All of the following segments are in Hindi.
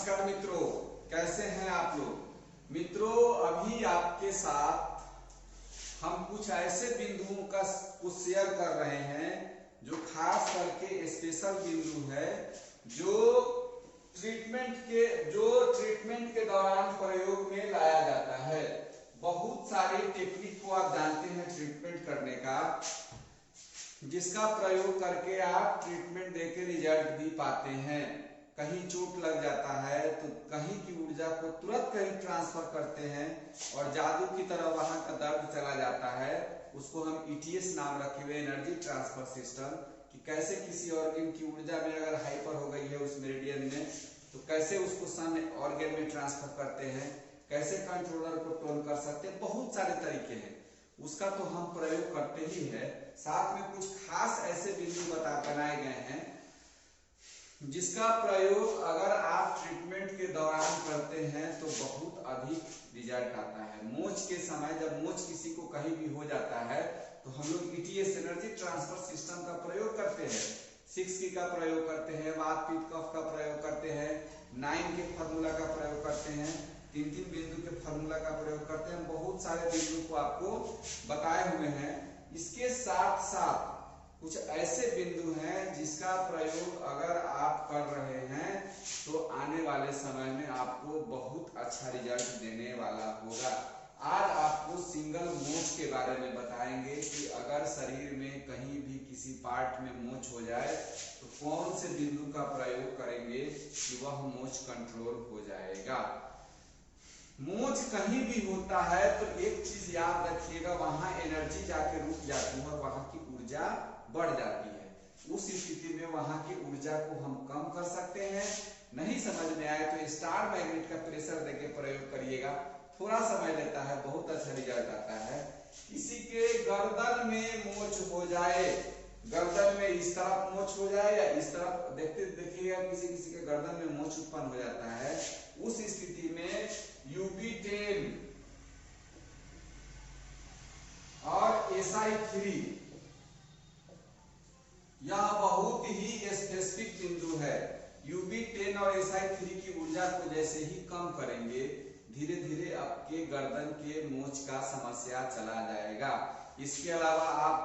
नमस्कार मित्रों, कैसे हैं आप लोग। मित्रों, अभी आपके साथ हम कुछ ऐसे बिंदुओं का कुछ शेयर कर रहे हैं जो खास करके स्पेशल बिंदु है जो ट्रीटमेंट के दौरान प्रयोग में लाया जाता है। बहुत सारे टेक्निक को आप जानते हैं ट्रीटमेंट करने का, जिसका प्रयोग करके आप ट्रीटमेंट देके रिजल्ट भी पाते हैं। कहीं चोट लग जाता है तो कहीं की ऊर्जा को तुरंत कहीं ट्रांसफर करते हैं और जादू की तरह वहां का दर्द चला जाता है। उसको हम ईटीएस नाम रखे हुए, एनर्जी ट्रांसफर सिस्टम, कि कैसे किसी ऑर्गन की ऊर्जा में अगर हाइपर हो गई है उस मेरिडियन में तो कैसे उसको सन ऑर्गन में ट्रांसफर करते हैं, कैसे कंट्रोलर को टोन कर सकते हैं। बहुत सारे तरीके हैं, उसका तो हम प्रयोग करते ही है। साथ में कुछ खास ऐसे बिंदु बनाए गए हैं जिसका प्रयोग अगर आप ट्रीटमेंट के दौरान करते हैं तो बहुत अधिक रिजल्ट आता है। मोच के समय जब मोच किसी को कहीं भी हो जाता है तो हम लोग ईटीएस एनर्जी ट्रांसफर सिस्टम का प्रयोग करते हैं। 6 की का प्रयोग करते हैं, वात पित्त कफ का प्रयोग करते हैं, 9 के फार्मूला का प्रयोग करते हैं, 3 बिंदु के फार्मूला का प्रयोग करते हैं। बहुत सारे बिंदु को आपको बताए हुए हैं। इसके साथ साथ कुछ ऐसे बिंदु हैं जिसका प्रयोग अगर आप कर रहे हैं तो आने वाले समय में आपको बहुत अच्छा रिजल्ट देने वाला होगा। आज आपको सिंगल मोच के बारे में बताएंगे कि अगर शरीर में कहीं भी किसी पार्ट में मोच हो जाए तो कौन से बिंदु का प्रयोग करेंगे कि वह मोच कंट्रोल हो जाएगा। मोच कहीं भी होता है तो एक चीज याद रखिएगा, वहां एनर्जी जाके रुक जाती है और वहां की ऊर्जा बढ़ जाती है। उस स्थिति में वहां की ऊर्जा को हम कम कर सकते हैं। नहीं समझ में आए तो स्टार मैग्नेट का प्रेशर देके प्रयोग करिएगा, थोड़ा समय लेता है, बहुत अच्छा रिजल्ट आता है। किसी के गर्दन में मोच हो जाए, गर्दन में इस तरफ मोच हो जाए या इस तरफ, देखिएगा किसी के गर्दन में मोच उत्पन्न हो जाता है। उस स्थिति में UB10 और SI3 यह बहुत ही स्पेसिफिक बिंदु है। UB10 और SI3 की ऊर्जा को जैसे ही कम करेंगे धीरे धीरे आपके गर्दन के मोच का समस्या चला जाएगा। इसके अलावा आप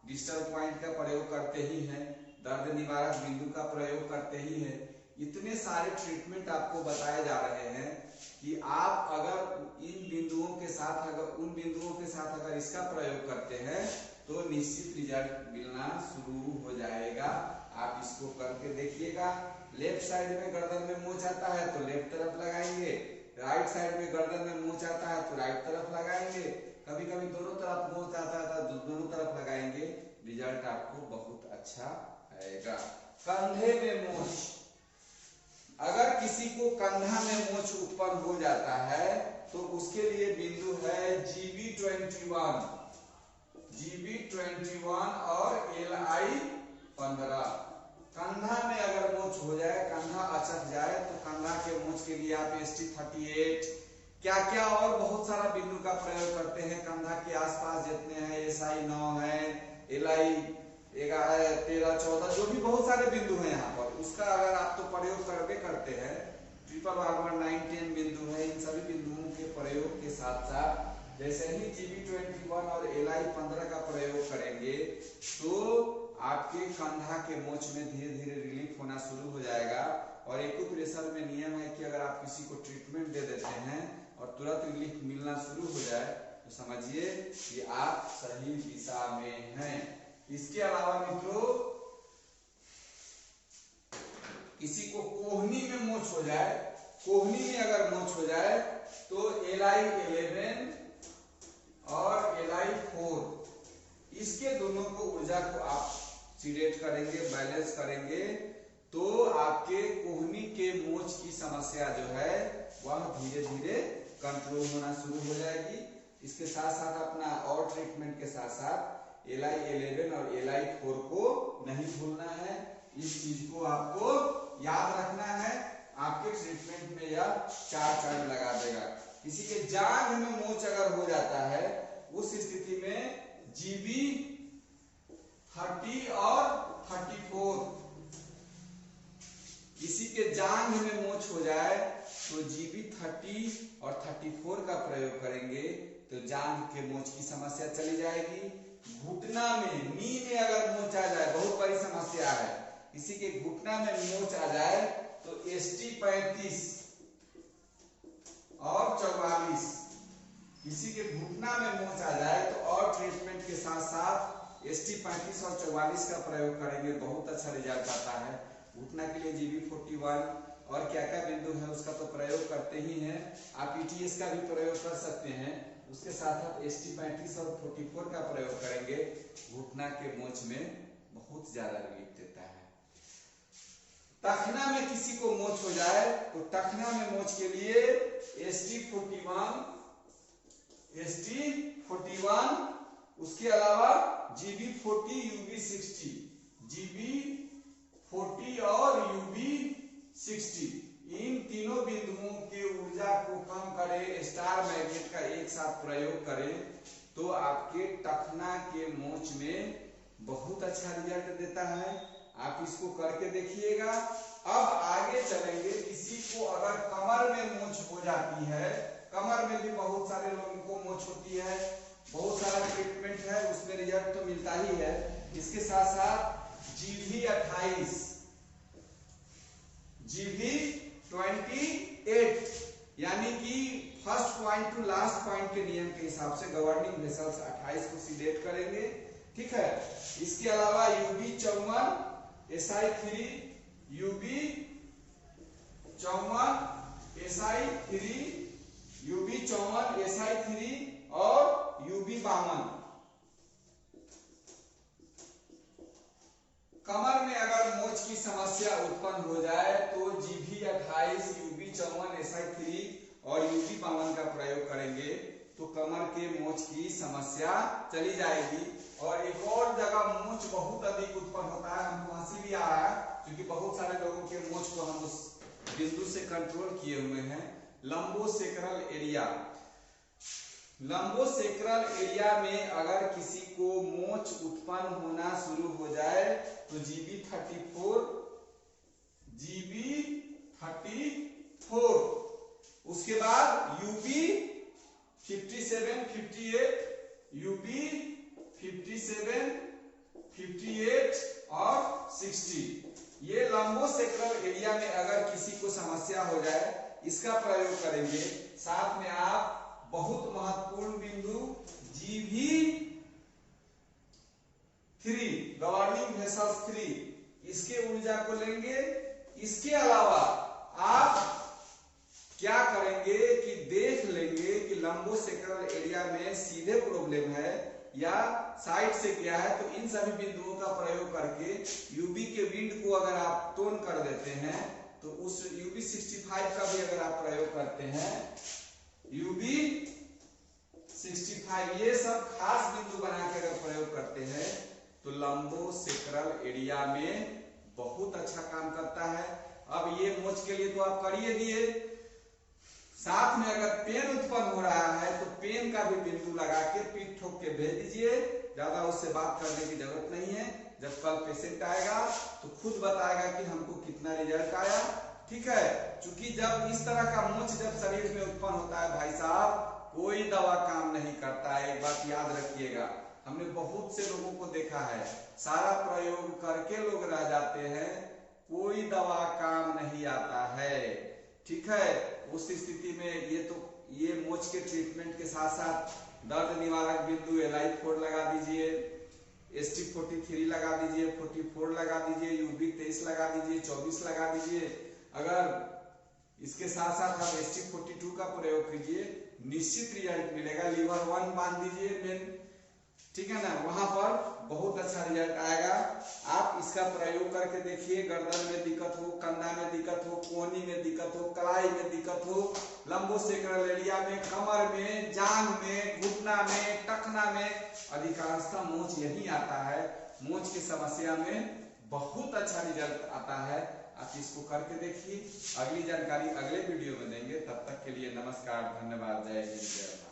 डिस्टर्ब पॉइंट का प्रयोग करते ही हैं, दर्द निवारक बिंदु का प्रयोग करते ही हैं। इतने सारे ट्रीटमेंट आपको बताए जा रहे हैं कि आप अगर इन बिंदुओं के साथ उन बिंदुओं के साथ अगर इसका प्रयोग करते हैं तो निश्चित रिजल्ट मिलना शुरू हो जाएगा। आप इसको करके देखिएगा। लेफ्ट साइड में गर्दन में मोच आता है तो लेफ्ट तरफ लगाएंगे, राइट साइड में गर्दन में मोच आता है तो राइट तरफ लगाएंगे, कभी कभी दोनों तरफ मोच आता है तो दोनों तरफ लगाएंगे, रिजल्ट आपको बहुत अच्छा आएगा। कंधे में मोच, अगर किसी को कंधा में मोच उत्पन्न हो जाता है तो उसके लिए बिंदु है GB21 और LI15। कंधा में अगर मोच हो जाए, कंधा अचक जाए तो कंधा के मोच के लिए आप ST38 क्या क्या और बहुत सारा बिंदु का प्रयोग करते हैं। कंधा के आसपास जितने हैं, SI9 है, LI11, 13, 14, जो भी बहुत सारे बिंदु हैं यहाँ पर, उसका अगर आप तो प्रयोग करते हैं। ट्रिपल वार्मर 9, 10 बिंदु है। इन सभी बिंदुओं के प्रयोग के साथ साथ जैसे ही GB21 और LI15 का प्रयोग करेंगे तो आपके कंधा के मोच में धीरे धीरे रिलीफ होना शुरू हो जाएगा। और एक्यूप्रेशर में नियम है कि अगर आप किसी को ट्रीटमेंट दे देते हैं और तुरंत रिलीफ मिलना शुरू हो जाए तो समझिए कि आप सही दिशा में हैं। इसके अलावा मित्रों, किसी को कोहनी में मोच हो जाए, कोहनी में अगर मोच हो जाए तो LI11 और LI4, इसके दोनों को ऊर्जा को आप सीडेट करेंगे, बैलेंस करेंगे तो आपके कोहनी के मोच की समस्या जो है वह धीरे धीरे कंट्रोल होना शुरू हो जाएगी। इसके साथ साथ अपना और ट्रीटमेंट के साथ साथ LI11 और LI4 को नहीं भूलना है। इस चीज को आपको याद रखना है, आपके ट्रीटमेंट में यह 4 चांद लगा देगा। किसी के जांघ में मोच अगर हो जाता है उस स्थिति में GB30 और 34 किसी के जांघ में मोच हो जाए तो GB30 और 34 का प्रयोग करेंगे तो जांघ के मोच की समस्या चली जाएगी। घुटना में, नी में अगर मोच आ जाए, बहुत बड़ी समस्या है, किसी के घुटना में मोच आ जाए तो ST35 और 44, किसी के घुटना में मोच आ जाए तो और ट्रीटमेंट के साथ साथ ST35 और 44 का प्रयोग करेंगे, बहुत अच्छा रिजल्ट आता है। घुटना के लिए GB41 और क्या क्या बिंदु है उसका तो प्रयोग करते ही हैं, आप ETS का भी प्रयोग कर सकते हैं, उसके साथ साथ ST35 और 44 का प्रयोग करेंगे, घुटना के मोच में बहुत ज्यादा रिलीफ देता है। टखना में किसी को मोच हो जाए तो टखना में मोच के लिए ST41, उसके अलावा GB40, UB60, GB40 और UB60, इन तीनों बिंदुओं के ऊर्जा को कम करें, स्टार मैग्नेट का एक साथ प्रयोग करें तो आपके टखना के मोच में बहुत अच्छा रिजल्ट देता है। आप इसको करके देखिएगा। अब आगे चलेंगे, किसी को अगर कमर में मोच हो जाती है, कमर में भी बहुत सारे लोगों को मोच होती है, बहुत सारा ट्रीटमेंट है, उसमें रिजल्ट तो मिलता ही है। इसके साथ साथ GB28, GB28 यानी कि first point two last point के नियम के हिसाब से गवर्निंग वेसल्स 28 को सिलेक्ट करेंगे, ठीक है। इसके अलावा UB54, SI3, UB54, SI3, UB54, SI3 और UB52। कमर में अगर मोच की समस्या उत्पन्न हो जाए तो GB28, UB54, SI3 और UB52 का प्रयोग करेंगे तो कमर के मोच की समस्या चली जाएगी। और एक और जगह मोच बहुत अधिक उत्पन्न होता है, हमको हंसी भी आ रहा है क्योंकि बहुत सारे लोगों के मोच को हम उस बिंदु से कंट्रोल किए हुए हैं, लंबोसेक्रल एरिया। लंबोसेक्रल एरिया में अगर किसी को मोच उत्पन्न होना शुरू हो जाए तो GB34, उसके बाद UB57, 58, UB57, 58 और 60, ये लंबोसेक्रल एरिया में अगर किसी को समस्या हो जाए इसका प्रयोग करेंगे। साथ में आप बहुत महत्वपूर्ण बिंदु GB3, गवर्निंग वेसल्स 3, इसके ऊर्जा को लेंगे। इसके अलावा आप क्या करेंगे कि देख लेंगे कि लंबोसेक्रल एरिया में सीधे प्रॉब्लम है या साइड से क्या है, तो इन सभी बिंदुओं का प्रयोग करके UB के विंड को अगर आप टोन कर देते हैं तो उस UB65 का भी अगर आप प्रयोग करते हैं, UB65, ये सब खास बिंदु बना के अगर प्रयोग करते हैं तो लंबोसेक्रल एरिया में बहुत अच्छा काम करता है। अब ये मोच के लिए तो आप करिए दिए, साथ में अगर पेन उत्पन्न हो रहा है तो पेन का भी बिंदु लगा के पीठ ठोक के भेज दीजिए, ज्यादा उससे बात करने की जरूरत नहीं है। जब कल पेशेंट आएगा तो खुद बताएगा कि हमको कितना रिजल्ट आया, ठीक है। क्योंकि जब इस तरह का मोच जब शरीर में उत्पन्न होता है भाई साहब, कोई दवा काम नहीं करता है, एक बात याद रखिएगा। हमने बहुत से लोगों को देखा है, सारा प्रयोग करके लोग रह जाते हैं, कोई दवा काम नहीं आता है, ठीक है। उस स्थिति में ये मोच के ट्रीटमेंट के साथ साथ दर्द निवारक बिंदु LI4 लगा दीजिए, ST43 लगा दीजिए, 44 लगा दीजिए, UB23 लगा दीजिए, 24 लगा दीजिए। अगर इसके साथ साथ आप ST42 का प्रयोग कीजिए, निश्चित रिजल्ट मिलेगा। लीवर 1 बांध दीजिए मेन, ठीक है ना, वहां पर बहुत अच्छा रिजल्ट आएगा। आप इसका प्रयोग करके देखिए। गर्दन में दिक्कत हो, कंधा में दिक्कत हो, कोहनी में दिक्कत हो, कलाई में दिक्कत हो, लंबोसेक्रल एरिया में, कमर में, जांघ में, घुटना में, टखना में, अधिकांशतः मोच यही आता है। मोच की समस्या में बहुत अच्छा रिजल्ट आता है। आप इसको करके देखिए। अगली जानकारी अगले वीडियो में देंगे, तब तक के लिए नमस्कार, धन्यवाद, जय हिंद, जय भारत।